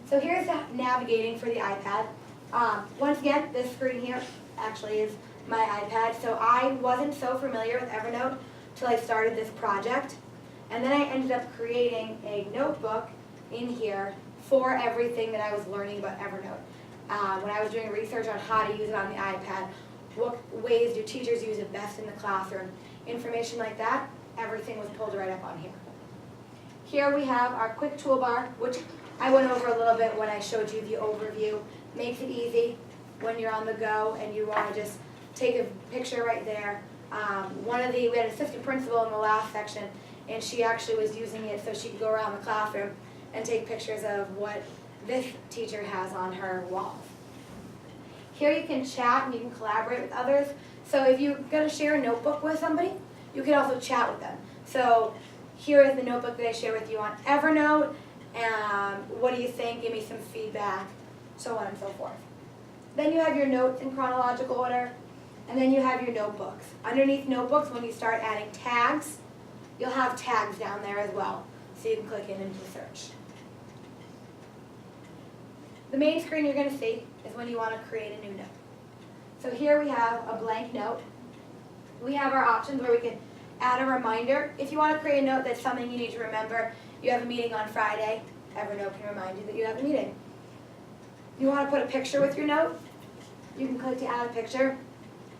So here's the navigating for the iPad. Once again, this screen here actually is my iPad. So I wasn't so familiar with Evernote till I started this project. And then I ended up creating a notebook in here for everything that I was learning about Evernote. When I was doing research on how to use it on the iPad, what ways do teachers use it best in the classroom, information like that, everything was pulled right up on here. Here we have our quick toolbar, which I went over a little bit when I showed you the overview. Makes it easy when you're on the go and you want to just take a picture right there. We had an assistant principal in the last section, and she actually was using it so she could go around the classroom and take pictures of what this teacher has on her walls. Here you can chat and you can collaborate with others. So if you're going to share a notebook with somebody, you can also chat with them. So here is the notebook that I share with you on Evernote. What do you think? Give me some feedback, so on and so forth. Then you have your notes in chronological order, and then you have your notebooks. Underneath notebooks, when you start adding tags, you'll have tags down there as well, so you can click in and do search. The main screen you're going to see is when you want to create a new note. So here we have a blank note. We have our options where we can add a reminder. If you want to create a note that's something you need to remember, you have a meeting on Friday, Evernote can remind you that you have a meeting. You want to put a picture with your note, you can click to add a picture.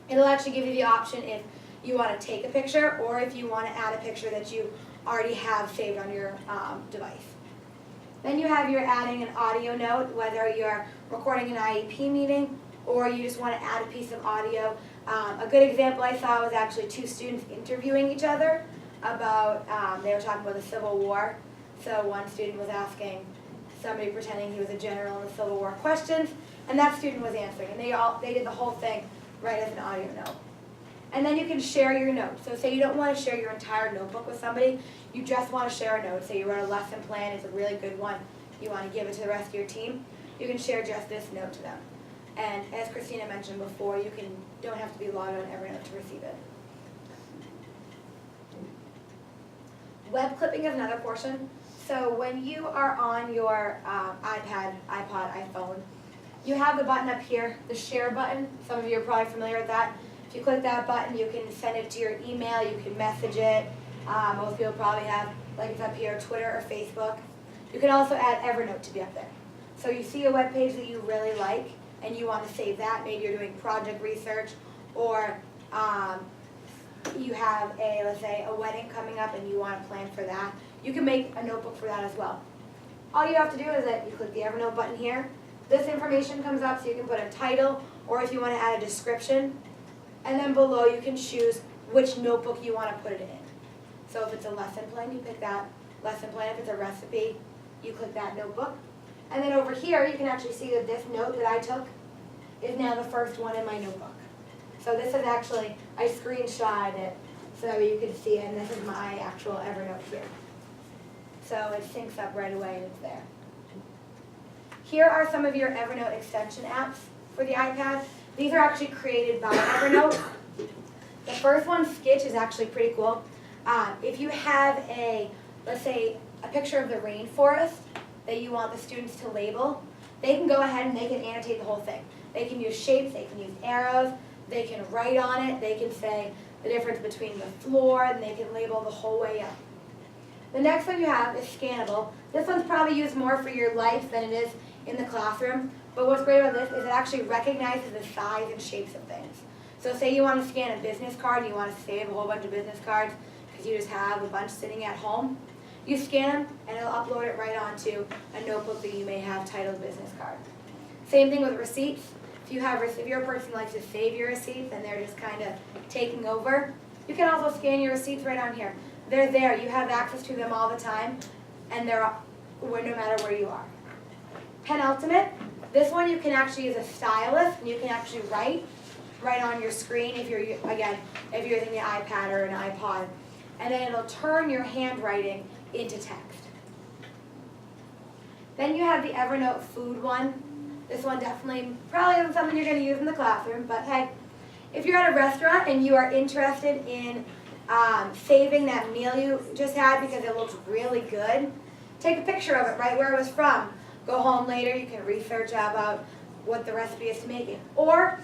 It'll actually give you the option if you want to take a picture or if you want to add a picture that you already have saved on your device. Then you have your adding an audio note, whether you're recording an IEP meeting or you just want to add a piece of audio. A good example I saw was actually two students interviewing each other about, they were talking about the Civil War. So one student was asking somebody pretending he was a general in the Civil War questions, and that student was answering. And they did the whole thing right as an audio note. And then you can share your notes. So say you don't want to share your entire notebook with somebody, you just want to share a note. Say you wrote a lesson plan, it's a really good one, you want to give it to the rest of your team, you can share just this note to them. And as Christina mentioned before, you don't have to be logged on Evernote to receive it. Web clipping is another portion. So when you are on your iPad, iPod, iPhone, you have the button up here, the share button. Some of you are probably familiar with that. If you click that button, you can send it to your email, you can message it. Most people probably have, like it's up here, Twitter or Facebook. You can also add Evernote to be up there. So you see a web page that you really like and you want to save that. Maybe you're doing project research or you have let's say, a wedding coming up and you want to plan for that. You can make a notebook for that as well. All you have to do is that you click the Evernote button here. This information comes up so you can put a title or if you want to add a description. And then below you can choose which notebook you want to put it in. So if it's a lesson plan, you pick that lesson plan. If it's a recipe, you click that notebook. And then over here, you can actually see that this note that I took is now the first one in my notebook. So this is actually, I screenshotted it so that you can see it, and this is my actual Evernote here. So it syncs up right away and it's there. Here are some of your Evernote extension apps for the iPad. These are actually created by Evernote. The first one, Sketch, is actually pretty cool. If you have let's say, a picture of the rainforest that you want the students to label, they can go ahead and they can annotate the whole thing. They can use shapes, they can use arrows, they can write on it, they can say the difference between the floor, and they can label the whole way up. The next one you have is Scannable. This one's probably used more for your life than it is in the classroom, but what's great about this is it actually recognizes the size and shapes of things. So say you want to scan a business card and you want to save a whole bunch of business cards because you just have a bunch sitting at home. You scan them and it'll upload it right onto a notebook that you may have titled business card. Same thing with receipts. If you're a person who likes to save your receipts and they're just kind of taking over, you can also scan your receipts right on here. They're there. You have access to them all the time, and they're no matter where you are. Penultimate. This one you can actually use a stylus, and you can actually write right on your screen if you're using the iPad or an iPod, and then it'll turn your handwriting into text. Then you have the Evernote Food one. This one definitely probably isn't something you're going to use in the classroom, but hey, if you're at a restaurant and you are interested in saving that meal you just had because it looks really good, take a picture of it right where it was from. go home later, you can research about what the recipe is to make it. Or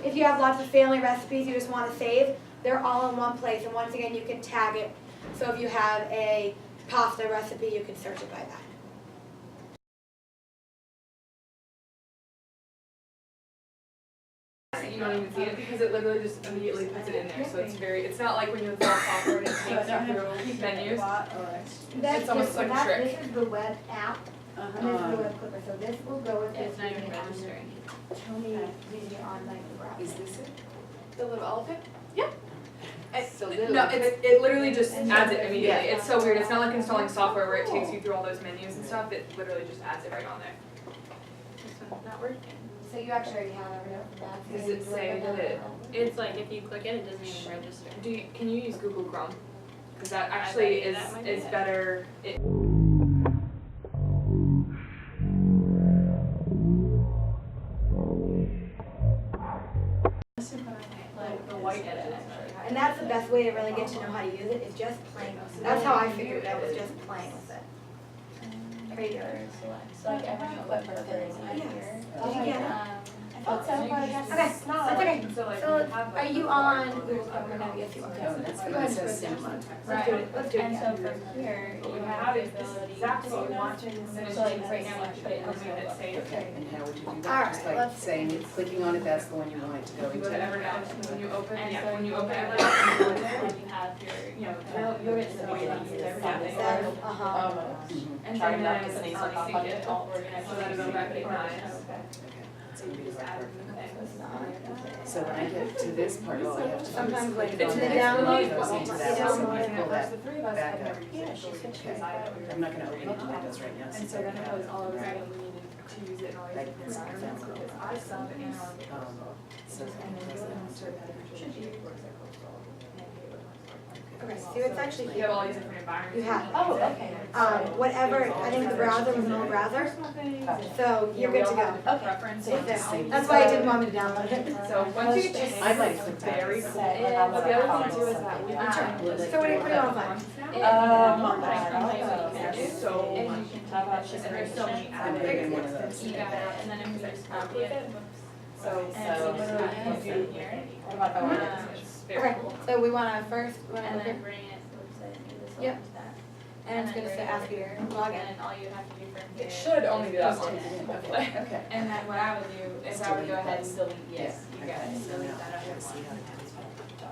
if you have lots of family recipes you just want to save, they're all in one place, and once again you can tag it. So if you have a pasta recipe, you can search it by that. You don't even see it because it literally just immediately puts it in there. So it's not like when you install software and it takes you through menus. It's almost like a trick. This is the web app, and this is the web clipper, so this will go with this. It's not even registering. Tony using it on like the browser. Is this it? The little elephant? Yeah. So No, it literally just adds it immediately. It's so weird. It's not like installing software where it takes you through all those menus and stuff. It literally just adds it right on there. This one's not working. So you actually already have Evernote for that. Does it say that it? It's like if you click it, it doesn't even register. Can you use Google Chrome? Because that I actually bet you that might be is it. better. Like the white edit. And that's the best way to really get to know how to use it, is just playing with it. That's how I figured it out, was just playing with it. Creator select. So like Evernote web clipper is right Yes. here. Did you get it? I thought so, but I guess Okay, it's not. that's okay. So like, So, are you on Google Chrome right now? Yes, you are. No, that's Go what ahead it and says. scroll down. Samsung. Let's do it, let's do it And again. so from here, What you we have have the is ability. exactly what you to- want. So like right now, I put it in Okay, the that saves. And how would you do All that? right, Just by let's- saying, clicking on it, that's the one you want it to go You into? go to Evernote, when you open, And yeah, so when you go open there, Evernote, you go in there. and you have your, you know, You'll get to the way that you use everything. Uh-huh. Mhm. And Try then not to say sync something it, all organized. so that it'll recognize. Okay. So you just add Add the things. So when I get to this part, all I have to do is Sometimes like click it's on the that, download, it goes into it's that, the so download. you pull that The three of us back had never up. used it, so we switched Okay. because I I'm not gonna open it like this right now. And since so I then it have was all of a sudden we needed to use it in all these Like different this environments example. because I sub and our So and then it you does go that. and serve that should be where's that coastal and Gateway Coastal. Okay, so it's actually You have all these different environments. You have- Oh, okay. Whatever, I think the browser was an old browser, so you're good to go. Preference. So it's the same. That's why I didn't want me to download it. So once you get to I might it's click that. very cool. Set But the other thing too is that we Sure. So what do you want to find? There's so And much. you can type that shit, and there's so many I'm apps. putting in one of those. You got it, and then if you just copy it. So And so literally you can do here. it's very Okay, cool. so we want to first, we want to And look then at, bring it, so let's say do this Yep. one like that. and it's going to say ask you to log in. And then all you have to do from here. It should only do that is once. just hit it. Hopefully. Okay. And then what I would do is I would go ahead and delete, yes, you Okay, guys, so delete now that I other gotta see how one. to do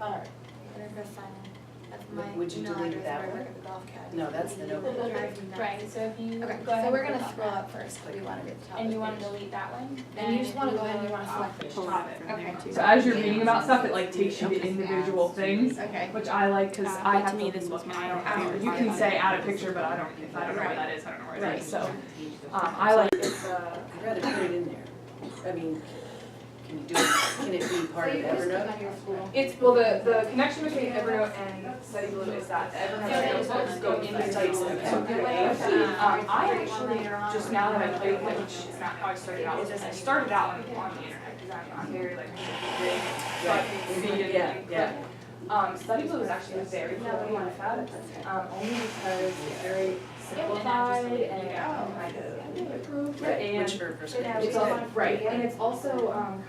Alright. We're going to sign in. That's Would- my would you email delete address that where I one? work at the golf academy. No, that's the notebook. Drives me nuts. Right, so if you go Okay, ahead so and we're going to click on scroll that, up first, but we want to get to the top and of you the wanna page. delete that one, And you just want to go ahead and you want to select the Pull top. it. Okay. So as you're reading about stuff, it like takes you to individual things, Okay. which I like because I have to me, to this was look my and I don't favorite have, you part can of say it. add a picture, but I don't, if I don't know what that is, I don't know where it Right. is, so. I like it's I'd rather put it in there. I mean, can you do it, can it be part of Evernote? It's, well, the connection between Evernote and Study Blue is that the Evernote notebooks go into Study Blue. So good way. I actually, just now that I played it, which is not how I started out, I started out on the internet, because I'm very like, big, but see and Yeah, click. yeah. Study Blue is actually a very cool thing I've had, only because it's very simplified and kind of improved. Right, And which for it's screen. also, right, and it's also,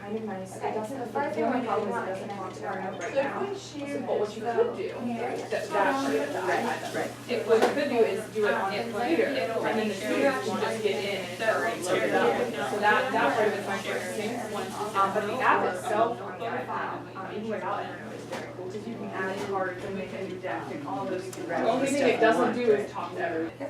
kind of nice, it doesn't, the only problem is it doesn't talk to our note right now. But what you could do, Right. what you could do is do it on the computer, and then the tutor can just get in and it's already loaded up. So that part of it's my favorite thing. But the app itself on the iPad, even without Evernote, is very cool, because you can add cards and make a new deck and all those things. The only thing it doesn't do is talk to everything.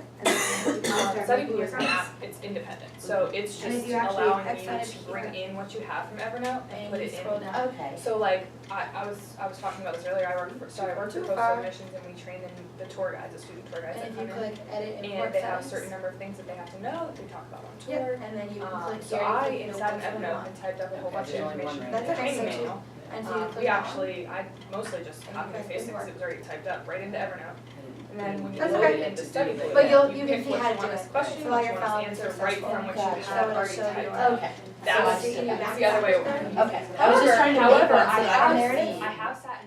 Study Blue is an app, it's independent, so it's And if just you actually allowing you extend it to here. bring in what you have from Evernote and put it in. Okay. So like, I was talking about this earlier, I worked for Coastal Missions and we train the tour guides, the student tour guides that And if you come in. click edit And import they have a settings. certain number of things that they have to know, that they talk about on tour. Yep, and then you can click So here. I, and click inside of notebooks if you Evernote, want. and typed up a whole bunch of There's only information one in right the there. training That's okay, so manual. And so you click We on actually, I mostly just copied and pasted because it was already typed up right into Evernote. And then when you That's load okay. it into Study Blue, But you you can pick see what how you to want do as it. question, So what all you your want files to are answer right successful. from what you Gotcha. have So it'll already show you, typed. Okay. That's, So you that's back the other way up. over. Okay, I was just trying to However, make I it have, there it is. I have sat